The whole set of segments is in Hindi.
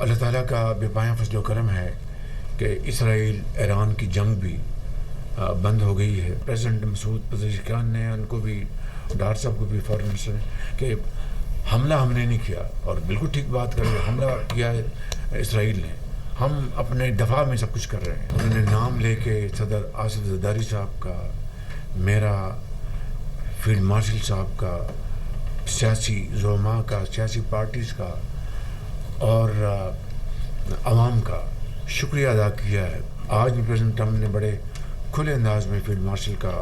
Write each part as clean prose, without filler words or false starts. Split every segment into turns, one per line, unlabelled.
अल्लाह ताला का बेपाया फजल करम है कि इसराइल ईरान की जंग भी बंद हो गई है। प्रेसिडेंट मसूद पज़ेशिकियान ने उनको भी, डार साहब को भी, फॉरेन मिनिस्टर ने, कि हमला हमने नहीं किया, और बिल्कुल ठीक बात कर रहे हैं, हमला किया है इसराइल ने, हम अपने दफा में सब कुछ कर रहे हैं। उन्होंने नाम लेके सदर आसिफ ज़रदारी साहब का, मेरा, फील्ड मार्शल साहब का, सियासी ज़ुलमा का, सियासी पार्टीज़ का और आवाम का शुक्रिया अदा किया है। आज भी प्रेसिडेंट ट्रम्प ने बड़े खुले अंदाज में फील्ड मार्शल का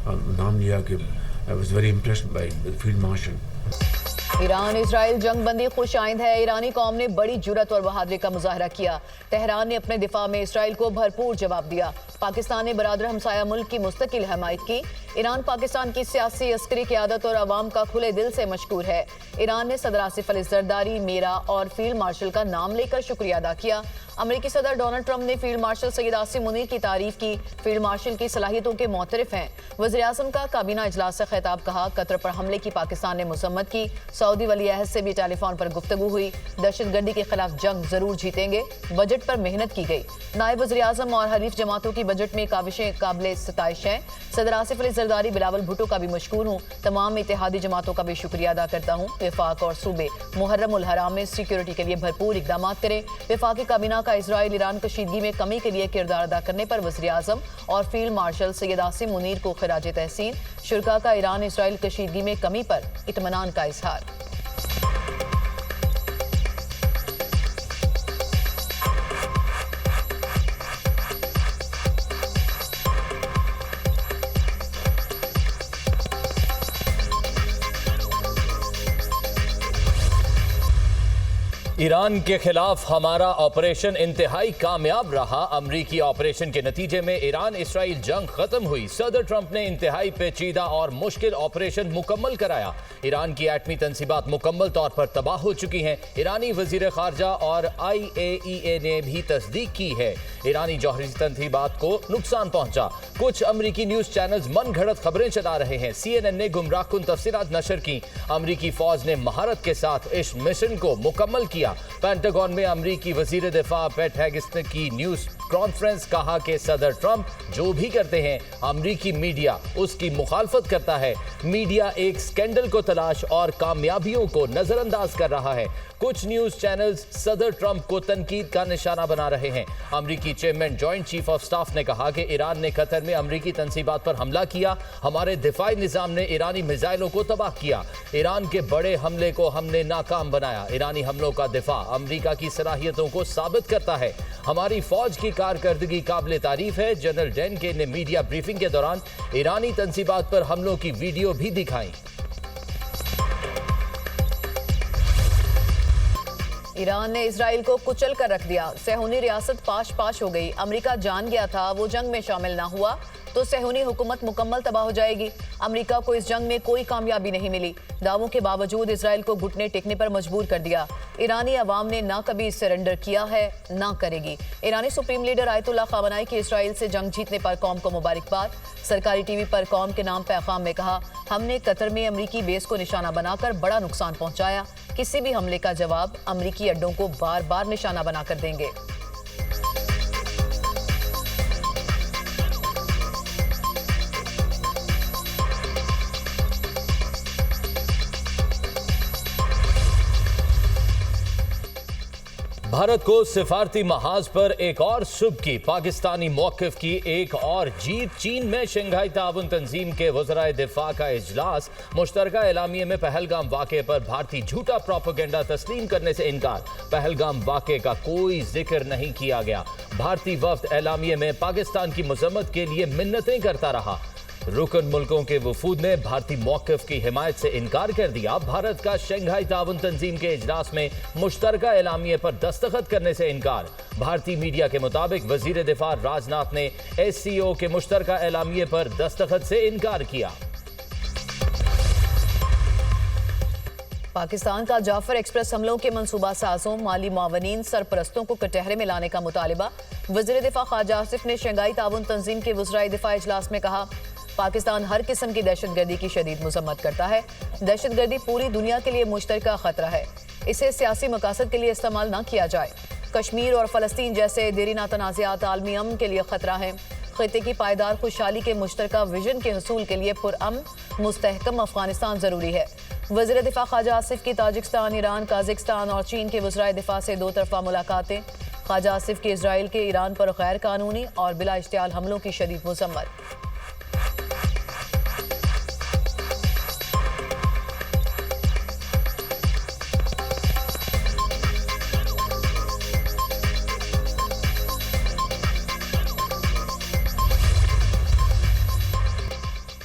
नाम लिया कि I was very impressed by field marshal.
Iran Israel जंग बंदी खुश आइंद है। ईरानी कौम ने बड़ी जुर्रत और बहादुरी का मुजाहरा किया। तेहरान ने अपने दिफा में इसराइल को भरपूर जवाब दिया। पाकिस्तान ने बरादर हमसाया मुल्क की मुस्तकिल हमायत की। ईरान पाकिस्तान की सियासी अस्करी क़यादत और अवाम का खुले दिल से मशकूर है। ईरान ने सदर आसिफ अली ज़रदारी, मेरा और फील्ड मार्शल का नाम लेकर शुक्रिया अदा किया। अमेरिकी सदर डोनाल्ड ट्रंप ने फील्ड मार्शल सैयद आसिम मुनीर की तारीफ की। फील्ड मार्शल की सलाहियतों के मोतरफ हैं। वज़ीर-ए-आज़म का काबीना इजलास से खिताब कहा। कतर पर हमले की पाकिस्तान ने मज़म्मत की। सऊदी वली अहद से भी टेलीफोन पर गुफ्तगू हुई। दहशतगर्दी के खिलाफ जंग जरूर जीतेंगे। बजट पर मेहनत की गई। नायब वज़ीर-ए-आज़म और हरीफ जमातों की बजट में काविशें काबिल सताइश हैं। सदर आसिफ अली ज़रदारी, बिलावल भुट्टो का भी मशकूर हूँ। तमाम इत्तेहादी जमातों का भी शुक्रिया अदा करता हूँ। वफाक और सूबे मुहर्रम उल हराम में सिक्योरिटी के लिए भरपूर इकदाम करें। वफाकी काबीना का इजराइल ईरान कशीदगी में कमी के लिए किरदार अदा करने पर वज़ीर-ए-आज़म और फील्ड मार्शल सैयद आसिम मुनीर को खिराज तहसीन। शुरका का ईरान इसराइल कशीदगी में कमी पर इत्मीनान का इजहार।
ईरान के खिलाफ हमारा ऑपरेशन इंतहाई कामयाब रहा। अमरीकी ऑपरेशन के नतीजे में ईरान इसराइल जंग खत्म हुई। सदर ट्रंप ने इंतहाई पेचीदा और मुश्किल ऑपरेशन मुकम्मल कराया। ईरान की एटमी तंसीबात मुकम्मल तौर पर तबाह हो चुकी हैं। ईरानी वजीर खारजा और IAEA ने भी तस्दीक की है। ईरानी जौहरी तंसीबात को नुकसान पहुंचा। कुछ अमरीकी न्यूज चैनल्स मन घड़त खबरें चला रहे हैं। CNN ने गुमराहकुन तफसीलात नशर की। अमरीकी फौज ने महारत के साथ इस मिशन को मुकम्मल किया। पेंटागन में अमरीकी वजीर दिफा पेट हेगेस की न्यूज कॉन्फ्रेंस, कहा कि सदर ट्रंप जो भी करते हैं अमरीकी मीडिया उसकी मुखालफत करता है। मीडिया एक स्कैंडल को तलाश और कामयाबियों को नजरअंदाज कर रहा है। कुछ न्यूज चैनल्स सदर ट्रंप को तनकीद का निशाना बना रहे हैं। अमरीकी chairman joint chief of staff ने कहा कि ईरान ने कतर में अमरीकी तंसीबात पर हमला किया। हमारे दिफाई निजाम ने ईरानी मिसाइलों को तबाह किया। ईरान के बड़े हमले को हमने नाकाम बनाया। ईरानी हमलों का दिफा अमरीका की सलाहियतों को साबित करता है। हमारी फौज की कारकर्दगी काबिल तारीफ है। जनरल डेनके ने मीडिया ब्रीफिंग के दौरान ईरानी तंसीबात पर हमलों की वीडियो भी दिखाई।
ईरान ने इसराइल को कुचल कर रख दिया। सेहूनी रियासत पाश पाश हो गई। अमेरिका जान गया था वो जंग में शामिल ना हुआ तो सेहूनी हुकूमत मुकम्मल तबाह हो जाएगी। अमेरिका को इस जंग में कोई कामयाबी नहीं मिली। दावों के बावजूद इसराइल को घुटने टेकने पर मजबूर कर दिया। ईरानी अवाम ने ना कभी सरेंडर किया है ना करेगी। ईरानी सुप्रीम लीडर आयतुल्लाह खामनाई की इसराइल से जंग जीतने पर कौम को मुबारकबाद। सरकारी टीवी पर कौम के नाम पैगाम में कहा, हमने कतर में अमरीकी बेस को निशाना बनाकर बड़ा नुकसान पहुंचाया। किसी भी हमले का जवाब अमरीकी अड्डों को बार बार निशाना बनाकर देंगे।
भारत को सिफारती महाज पर एक और सुबकी। पाकिस्तानी मौक़िफ़ की एक और जीत। चीन में शंघाई ताउन तंजीम के वज़राए दिफा का इजलास। मुश्तरका एलामिये में पहलगाम वाक़े पर भारतीय झूठा प्रोपेगेंडा तस्लीम करने से इनकार। पहलगाम वाक़े का कोई जिक्र नहीं किया गया। भारतीय वफ़द एलामिये में पाकिस्तान की मज़म्मत के लिए मिन्नतें करता रहा। रुकन मुल्कों के वफूद ने भारतीय मौक़िफ़ की हिमायत से इनकार कर दिया। भारत का शंघाई ताउन तंजीम के इजलास में मुश्तरका एलामिये पर दस्तखत करने से इनकार। भारतीय मीडिया के मुताबिक वज़ीर दिफा राजनाथ ने SCO के मुश्तरका एलामिये पर दस्तखत से इनकार किया।
पाकिस्तान का जाफर एक्सप्रेस हमलों के मंसूबा साजों, माली मावनीन, सरपरस्तों को कटहरे में लाने का मुतालिबा। वज़ीर दिफा ख्वाजा आसिफ ने शंघाई ताउन तंजीम के वज़राए दिफा इजलास में कहा, पाकिस्तान हर किस्म की दहशतगर्दी की शदीद मजम्मत करता है। दहशतगर्दी पूरी दुनिया के लिए मुश्तरका खतरा है। इसे सियासी मकासद के लिए इस्तेमाल न किया जाए। कश्मीर और फलस्तीन जैसे देरीना तनाज़ात आलमी अमन के लिए खतरा है। खित्ते की पायदार खुशहाली के मुश्तरका विजन के हसूल के लिए पुरअमन मुस्तहकम अफगानिस्तान जरूरी है। वज़ीर दिफा ख्वाजा आसिफ की ताजिकिस्तान, ईरान, काज़ाकिस्तान और चीन के वज़राए दिफा से 2 तरफ़ा मुलाकातें। ख्वाजा आसिफ की इजराइल के ईरान पर गैर कानूनी और बिला इश्तियाल हमलों की शदीद मज़म्मत।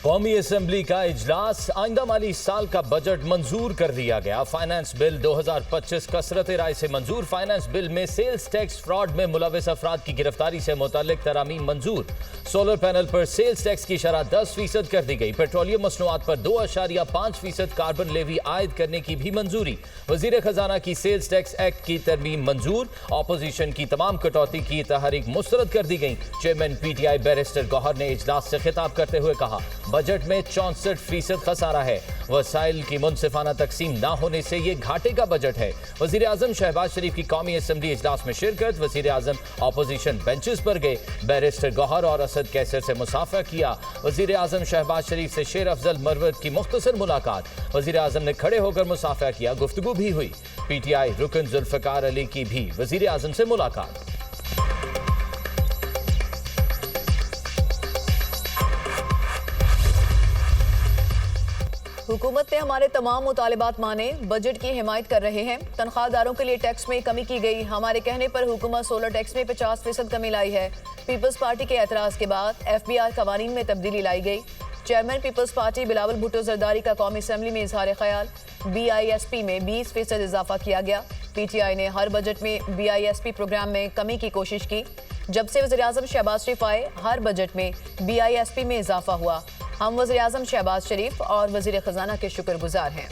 कौमी असम्बली का इजलास, आइंदा माली साल का बजट मंजूर कर दिया गया। फाइनेंस बिल 2025 कसरत राय से मंजूर। फाइनेंस बिल में सेल्स टैक्स फ्रॉड में मुलविस अफराद की गिरफ्तारी से मुतालिक तरामीम मंजूर। सोलर पैनल पर सेल्स टैक्स की शरह 10% कर दी गई। पेट्रोलियम मसनूआत पर 2.5% कार्बन लेवी आयद करने की भी मंजूरी। वजीर खजाना की सेल्स टैक्स एक्ट की तरमीम मंजूर। अपोजिशन की तमाम कटौती की तहरीक मुस्तरद कर दी गई। चेयरमैन PTI बैरिस्टर गौहर ने इजलास से खिताब करते हुए कहा, बजट में 64% खसारा है। वसाइल की मुनसिफाना तकसीम ना होने से ये घाटे का बजट है। वजीर आजम शहबाज शरीफ की कौमी असम्बली इजलास में शिरकत। वजीर आजम अपोजिशन बेंचेस पर गए। बैरिस्टर गौहर और असद कैसर से मुसाफा किया। वजीर आजम शहबाज शरीफ से शेर अफजल मरवत की मुख्तसर मुलाकात। वजीर आजम ने खड़े होकर मुसाफा किया, गुफ्तगू भी हुई। PTI रुकन जुल्फकार अली की भी वजीर आजम से मुलाकात।
हुकूमत ने हमारे तमाम मुतालिबात माने, बजट की हिमायत कर रहे हैं। तनख्वाहदारों के लिए टैक्स में कमी की गई। हमारे कहने पर हुकूमत सोलर टैक्स में 50% कमी लाई है। पीपल्स पार्टी के एतराज़ के बाद FBR कवानीन में तब्दीली लाई गई। Chairman people's party Bilawal Bhutto Zardari का कौमी असम्बली में इजहार ख्याल। BISP में 20% इजाफा किया गया। PTI ने हर बजट में BISP प्रोग्राम में कमी की कोशिश की। जब से वज़ीर आज़म शहबाज शरीफ आए, हर बजट में BISP में इजाफा हुआ। हम वज़ीर आज़म शहबाज शरीफ और वज़ीर खजाना के शुक्रगुजार हैं।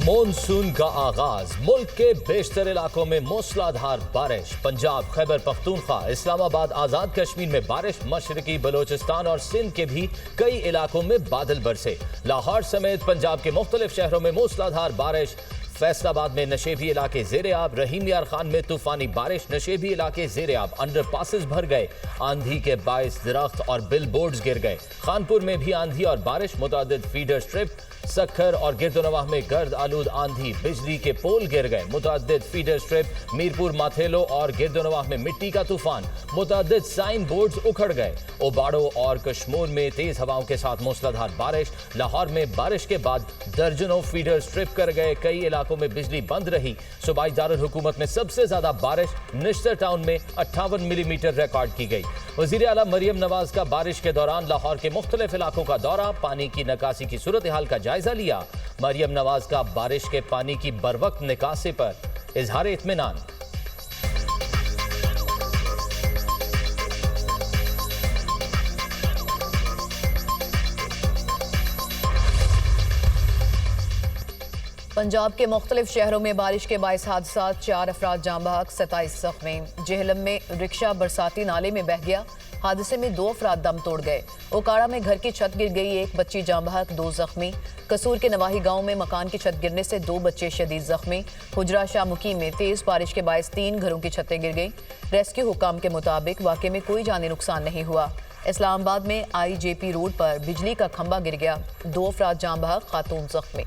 मॉनसून का आगाज, मुल्क के बेशतर इलाकों में मूसलाधार बारिश। पंजाब, खैबर पख्तूनख्वा, इस्लामाबाद, आजाद कश्मीर में बारिश। मशरकी बलोचिस्तान और सिंध के भी कई इलाकों में बादल बरसे। लाहौर समेत पंजाब के मुख्तलिफ शहरों में मूसलाधार बारिश। फैसलाबाद में नशेबी इलाके ज़ेरे आब। रहीम यार खान में तूफानी बारिश, नशेबी इलाके ज़ेरे आब। अंडर पासिस भर गए। आंधी के बायस दरख्त और बिल बोर्ड्स गिर गए। खानपुर में भी आंधी और बारिश। मुतअद्दिद फीडर स्ट्रिप, सक्खर और गिरदोनवाह में गर्द आलूद आंधी, बिजली के पोल गिर गए। मुतअद्दिद फीडर स्ट्रिप, मीरपुर, माथेलो और गिरदोनवाह में मिट्टी का तूफान। मुतअद्दिद साइन बोर्ड्स उखड़ गए। ओबाड़ो और कश्मोर में तेज हवाओं के साथ मूसलाधार बारिश। लाहौर में बारिश के बाद दर्जनों फीडर स्ट्रिप कर गए। कई इलाकों में बिजली बंद रही। सूबाई दारुल हुकूमत में सबसे ज्यादा बारिश निश्तर टाउन में 58 मिलीमीटर रिकॉर्ड की गई। वजीर आला मरियम नवाज का बारिश के दौरान लाहौर के मुख्तलिफ इलाकों का दौरा, पानी की निकासी की सूरत हाल का जायजा लिया। मरियम नवाज का बारिश के पानी की बरवक्त निकासी पर इजहार इत्मीनान।
पंजाब के मुख्तलिफ शहरों में बारिश के बाइस हादसा, 4 अफराद जाँ बहक, 27 जख्मी। जेहलम में रिक्शा बरसाती नाले में बह गया। हादसे में 2 अफराद दम तोड़ गए। ओकाड़ा में घर की छत गिर गई, 1 बच्ची जाँ बहक, 2 जख्मी। कसूर के नवाही गांव में मकान की छत गिरने से 2 बच्चे शदीद जख्मी। हुजरा शाह मुकीम में तेज बारिश के बायस 3 घरों की छतें गिर गई। रेस्क्यू हुकाम के मुताबिक वाक़े में कोई जानी नुकसान नहीं हुआ। इस्लामाबाद में IJP रोड पर बिजली का खंभा गिर गया, 2 अफराद जाँ बहक, खातून जख्मी।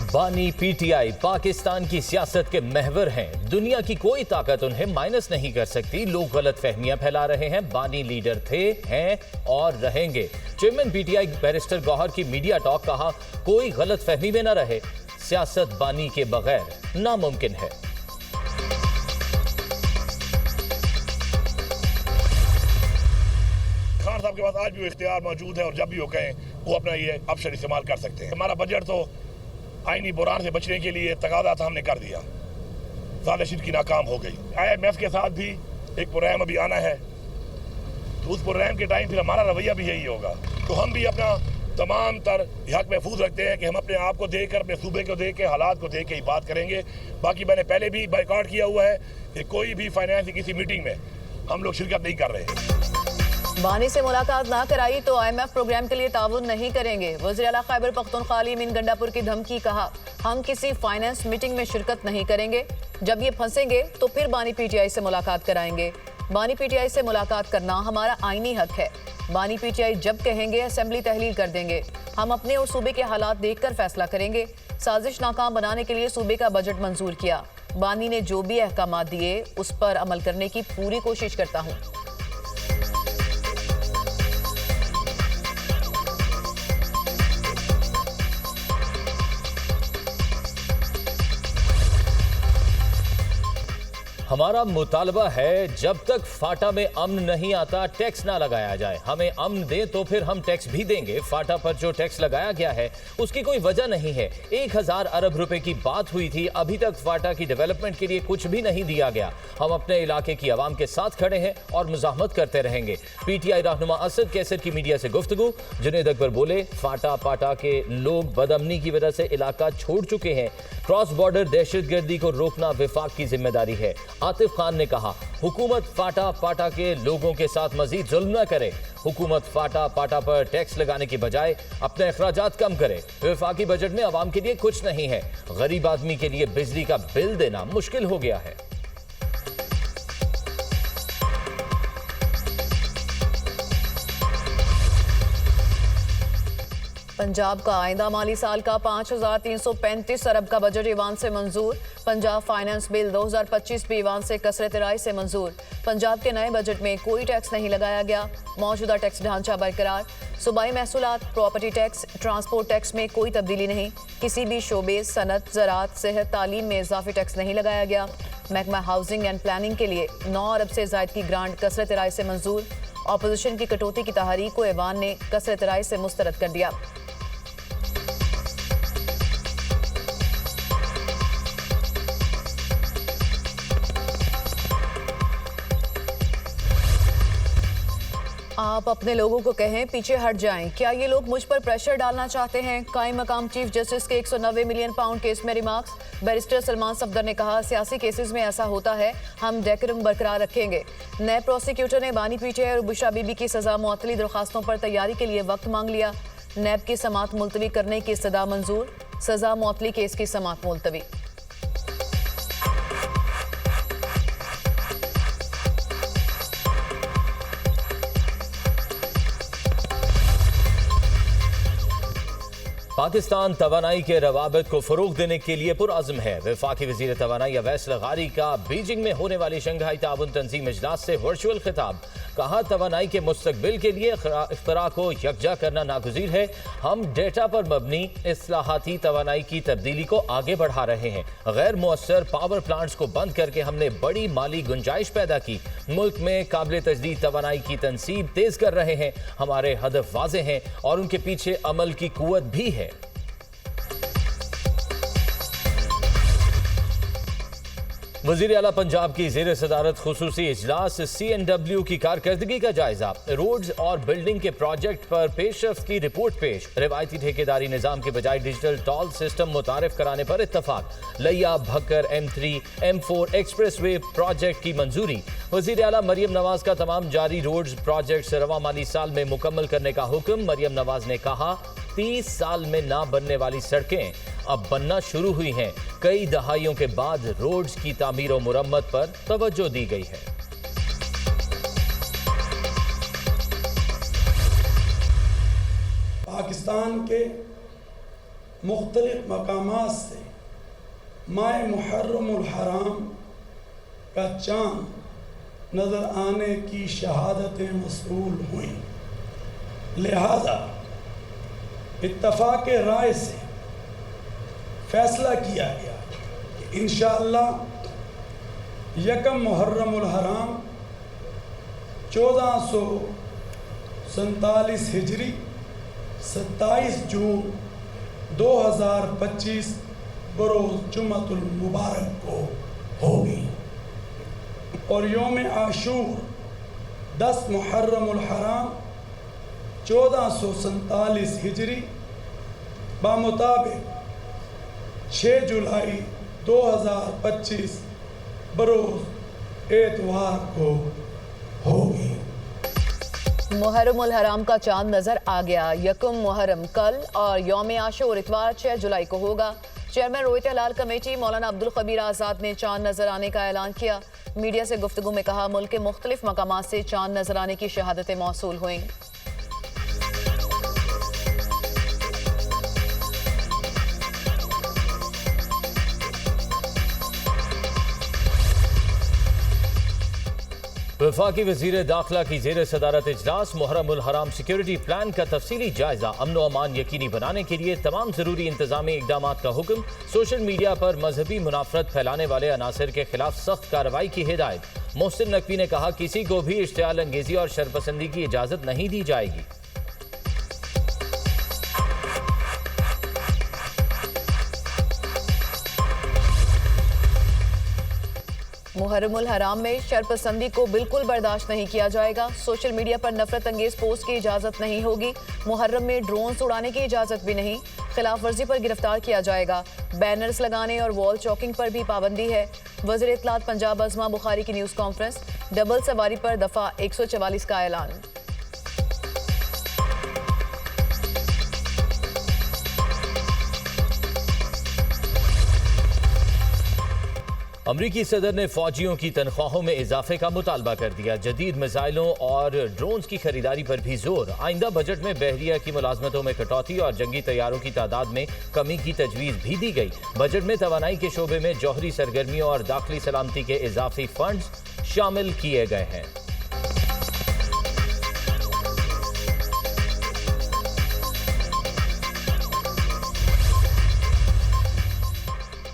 बानी PTI पाकिस्तान की सियासत के महवर हैं। दुनिया की कोई ताकत उन्हें माइनस नहीं कर सकती। लोग गलत फहमियां फैला रहे हैं। बानी लीडर थे, हैं और रहेंगे। चेयरमैन PTI बैरिस्टर गौहर की मीडिया टॉक, कहा कोई गलत फहमी में न रहे, सियासत बानी के बगैर नामुमकिन है।
खान साहब के पास आज भी वो इख्तियार मौजूद है और जब भी वो कहें वो अपना ये ऑप्शन इस्तेमाल कर सकते हैं। हमारा बजट तो आईनी बुरान से बचने के लिए तकादा था, हमने कर दिया। साजिश की नाकाम हो गई। IMF के साथ भी एक प्रोग्राम अभी आना है, तो उस प्रोग्राम के टाइम फिर हमारा रवैया भी यही होगा। तो हम भी अपना तमाम तर हक महफूज रखते हैं कि हम अपने आप को देख कर, अपने सूबे को देख के, हालात को देख के ही बात करेंगे। बाकी मैंने पहले भी बाइकआउट किया हुआ है कि कोई भी फाइनेंस की किसी मीटिंग में हम लोग शिरकत नहीं कर रहे हैं।
बानी से मुलाकात ना कराई तो IMF प्रोग्राम के लिए ताउन नहीं करेंगे। वज़ीर आला खैबर पख्तूनख्वा अली अमीन गंडापुर की धमकी, कहा हम किसी फाइनेंस मीटिंग में शिरकत नहीं करेंगे। जब ये फंसेंगे तो फिर बानी PTI से मुलाकात कराएंगे। बानी PTI से मुलाकात करना हमारा आईनी हक है। बानी PTI जब कहेंगे असेंबली तहलील कर देंगे। हम अपने और सूबे के हालात देखकर फैसला करेंगे। साजिश नाकाम बनाने के लिए सूबे का बजट मंजूर किया। बानी ने जो भी अहकाम दिए उस पर अमल करने की पूरी कोशिश करता हूँ।
हमारा मुतालबा है जब तक फाटा में अमन नहीं आता टैक्स ना लगाया जाए। हमें अमन दे तो फिर हम टैक्स भी देंगे। फाटा पर जो टैक्स लगाया गया है उसकी कोई वजह नहीं है। 1000 अरब रुपए की बात हुई थी, अभी तक फाटा की डेवलपमेंट के लिए कुछ भी नहीं दिया गया। हम अपने इलाके की आवाम के साथ खड़े हैं और मुजाहमत करते रहेंगे। PTI रहनुमा असद कैसर की मीडिया से गुफ्तगू। जुनैद अकबर बोले फाटा पाटा के लोग बदअमनी की वजह से इलाका छोड़ चुके हैं। क्रॉस बॉर्डर दहशतगर्दी को रोकना विफाक की जिम्मेदारी है। आतिफ खान ने कहा हुकूमत फाटा पाटा के लोगों के साथ मजीद जुल्म न करे। हुकूमत फाटा पाटा पर टैक्स लगाने की बजाय अपने अखराजात कम करे। वफाकी बजट में आवाम के लिए कुछ नहीं है। गरीब आदमी के लिए बिजली का बिल देना मुश्किल हो गया है।
पंजाब का आइंदा माली साल का 5335 अरब का बजट ईवान से मंजूर। पंजाब फाइनेंस बिल 2025 भी ईवान से कसरत राय से मंजूर। पंजाब के नए बजट में कोई टैक्स नहीं लगाया गया। मौजूदा टैक्स ढांचा बरकरार। सूबाई महसूलात, प्रॉपर्टी टैक्स, ट्रांसपोर्ट टैक्स में कोई तब्दीली नहीं। किसी भी शोबे, सनत, ज़राअत, सेहत, तालीम में इजाफी टैक्स नहीं लगाया गया। महकमा हाउसिंग एंड प्लानिंग के लिए 9 अरब से ज़ायद की ग्रांट कसरत राय से मंजूर। अपोजिशन की कटौती की तहरीक को ऐवान ने कसरत राय से मुस्तरद कर दिया। आप अपने लोगों को कहें पीछे हट जाएं। क्या ये लोग मुझ पर प्रेशर डालना चाहते हैं? कायम मकाम चीफ जस्टिस के 190 मिलियन पाउंड केस में रिमार्क्स। बैरिस्टर सलमान सफदर ने कहा सियासी केसेस में ऐसा होता है, हम डेकोरम बरकरार रखेंगे। नए प्रोसिक्यूटर ने बानी PTI और बुशरा बीबी की सजा मुअत्तली दरखास्तों पर तैयारी के लिए वक्त मांग लिया। नैब की समाअत मुलतवी करने की इस्तदा मंजूर। सजा मुअत्तली केस की समाअत मुलतवी।
पाकिस्तान तवानाई के रवाबित को फरोग देने के लिए पुरअज़्म है। वफाकी वज़ीर तवानाई अवैस लगारी का बीजिंग में होने वाली शंघाई ताउन तंजीम इजलास से वर्चुअल खिताब। कहा तवानाई के मुस्तकबिल के लिए इख्तरा को यकजा करना नागुज़ीर है। हम डेटा पर मबनी इस्लाहाती तवानाई की तब्दीली को आगे बढ़ा रहे हैं। गैर मुअस्सर पावर प्लांट्स को बंद करके हमने बड़ी माली गुंजाइश पैदा की। मुल्क में काबिल तजदीद तवानाई की तनसीब तेज कर रहे हैं। हमारे हदफ वाज़े हैं और उनके पीछे अमल की कुव्वत भी है। वज़ीर आला पंजाब की ज़ेर सदारत खुसूसी इजलास CNW की कारकर्दगी का जायजा। रोड्स और बिल्डिंग के प्रोजेक्ट पर पेशरफ्त की रिपोर्ट पेश। रिवायती ठेकेदारी निज़ाम के बजाय डिजिटल टॉल सिस्टम मुतारिफ कराने पर इत्तफाक। लिया Bhakkar M3 M4 express way project की मंजूरी। वज़ीर आला मरियम नवाज का तमाम जारी रोड्स प्रोजेक्ट रवा माली साल में मुकम्मल करने का हुक्म। मरियम नवाज ने कहा 30 साल में ना बनने वाली सड़कें अब बनना शुरू हुई हैं। कई दहाइयों के बाद रोड्स की तामीर और मुरम्मत पर तवज्जो दी गई है।
पाकिस्तान के मुख्तलिफ मकामात से माह मुहर्रमुल हराम का चांद नज़र आने की शहादतें मसरूल हुई। लिहाजा इत्तफाक राय से फैसला किया गया कि इंशाअल्लाह यकम मुहर्रमुल हराम 1447 हिजरी 27 जून 2025 बरोज़ जुम्मतुल मुबारक को होगी और योम आशूर 10 मुहर्रमुल हराम 1447 हिजरी बामुताबिक 6 जुलाई 2025 बरोज़ एतवार को होगी।
मुहर्रम उल हराम का चांद नजर आ गया। यकुम मुहर्रम कल और यौम आशूर इतवार 6 जुलाई को होगा। चेयरमैन रोहित हलाल कमेटी मौलाना अब्दुल खबीर आज़ाद ने चांद नजर आने का ऐलान किया। मीडिया से गुफ्तगू में कहा, मुल्क के मुख्तलिफ मकामात से चांद नजर आने की शहादतें मौसूल हुई।
वफाकी वज़ीर दाखिला की ज़ेर सदारत इजलास। मुहर्रम उल हराम सिक्योरिटी प्लान का तफसीली जायजा। अमन व अमान यकीनी बनाने के लिए तमाम जरूरी इंतजामी इकदाम का हुक्म। सोशल मीडिया पर मजहबी मुनाफरत फैलाने वाले अनासर के खिलाफ सख्त कार्रवाई की हिदायत। मोहसिन नकवी ने कहा, किसी को भी इश्तियाल अंगेजी और शरपसंदी की इजाजत नहीं दी जाएगी।
मुहर्रम उल हराम में शरपसंदी को बिल्कुल बर्दाश्त नहीं किया जाएगा। सोशल मीडिया पर नफरत अंगेज पोस्ट की इजाजत नहीं होगी। मुहर्रम में ड्रोन्स उड़ाने की इजाजत भी नहीं। खिलाफ वर्जी पर गिरफ्तार किया जाएगा। बैनर्स लगाने और वॉल चौकिंग पर भी पाबंदी है। वज़ीर इत्तलात पंजाब अज़मा बुखारी की न्यूज़ कॉन्फ्रेंस। डबल सवारी पर दफा 144 का ऐलान।
अमरीकी सदर ने फौजियों की तनख्वाहों में इजाफे का मुतालबा कर दिया। जदीद मिसाइलों और ड्रोन्स की खरीदारी पर भी जोर। आइंदा बजट में बहरिया की मुलाजमतों में कटौती और जंगी तैयारों की तादाद में कमी की तजवीज़ भी दी गई। बजट में तवानाई के शोबे में जौहरी सरगर्मियों और दाखिली सलामती के इजाफी फंड्स शामिल किए गए हैं।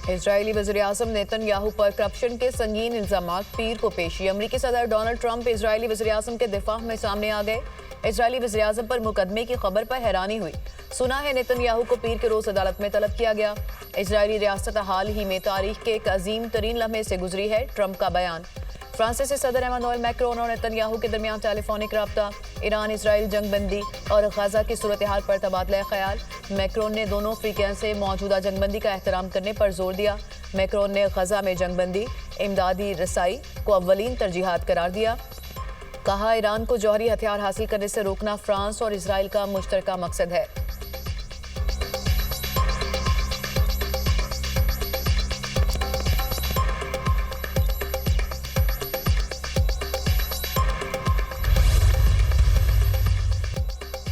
इजरायली वज़ीर-ए-आज़म नेतन्याहू पर करप्शन के संगीन इल्जामात पीर को पेशी। अमरीकी सदर डोनाल्ड ट्रंप इजरायली वज़ीर-ए-आज़म के दिफा में सामने आ गए। इजरायली वज़ीर-ए-आज़म पर मुकदमे की खबर पर हैरानी हुई। सुना है नेतन्याहू को पीर के रोज अदालत में तलब किया गया। इजरायली रियासत हाल ही में तारीख के एक अजीम तरीन लम्हे से गुजरी है, ट्रंप का बयान। फ्रांसीसी सदर एमानुएल मैक्रोन और नेतन्याहू के दरमियान टेलीफोनिक रब्ता। ईरान इसराइल जंगबंदी और गजा की सूरत हाल पर तबादला ख्याल। मैक्रोन ने दोनों अफ्रीकन से मौजूदा जंगबंदी का एहतराम करने पर जोर दिया। मैक्रोन ने गजा में जंगबंदी, इमदादी रसाई को अव्वलीन तरजीहात करार दिया। कहा, ईरान को जौहरी हथियार हासिल करने से रोकना फ्रांस और इसराइल का मुश्तरका मकसद है।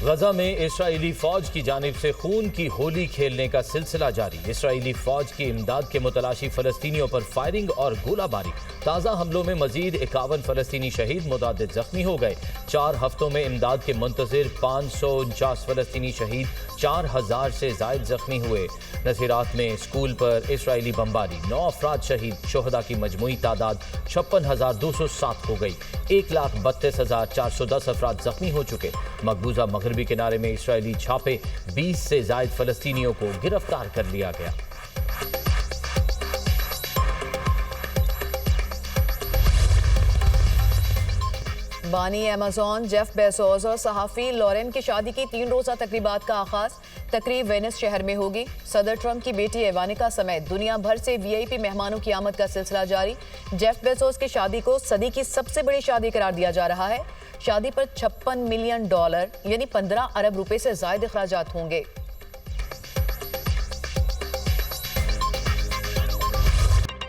गजा में इसराइली फौज की जानिब से खून की होली खेलने का सिलसिला जारी। इसराइली फौज की इमदाद के मुतलाशी फलस्तीनियों पर फायरिंग और गोलाबारी। ताज़ा हमलों में मजीद 51 फलस्तीनी शहीद, मुतादिद जख्मी हो गए। 4 हफ्तों में इमदाद के मुंतजिर 549 फलस्तीनी शहीद, 4000 से जायद जख्मी हुए। नसीरात में स्कूल पर इसराइली बमबारी, 9 अफराद शहीद। शोहदा की मजमूई तादाद 56,207 हो गई। 1,32,410 अफराद जख्मी हो चुके। मकबूजा मगरबी किनारे में इसराइली छापे, 20 से जायद फलस्तीनियों को गिरफ्तार कर लिया गया।
बानी अमेज़न जेफ बेजोस और सहाफ़ी लॉरेन की शादी की 3 रोज़ा तकरीबात का आगाज। तकरीब वेनिस शहर में होगी। सदर ट्रंप की बेटी इवानिका समेत दुनिया भर से वीआईपी मेहमानों की आमद का सिलसिला जारी। जेफ बेजोस की शादी को सदी की सबसे बड़ी शादी करार दिया जा रहा है। शादी पर $56 मिलियन यानी 15 अरब रुपए से ज्यादा अखराजात होंगे।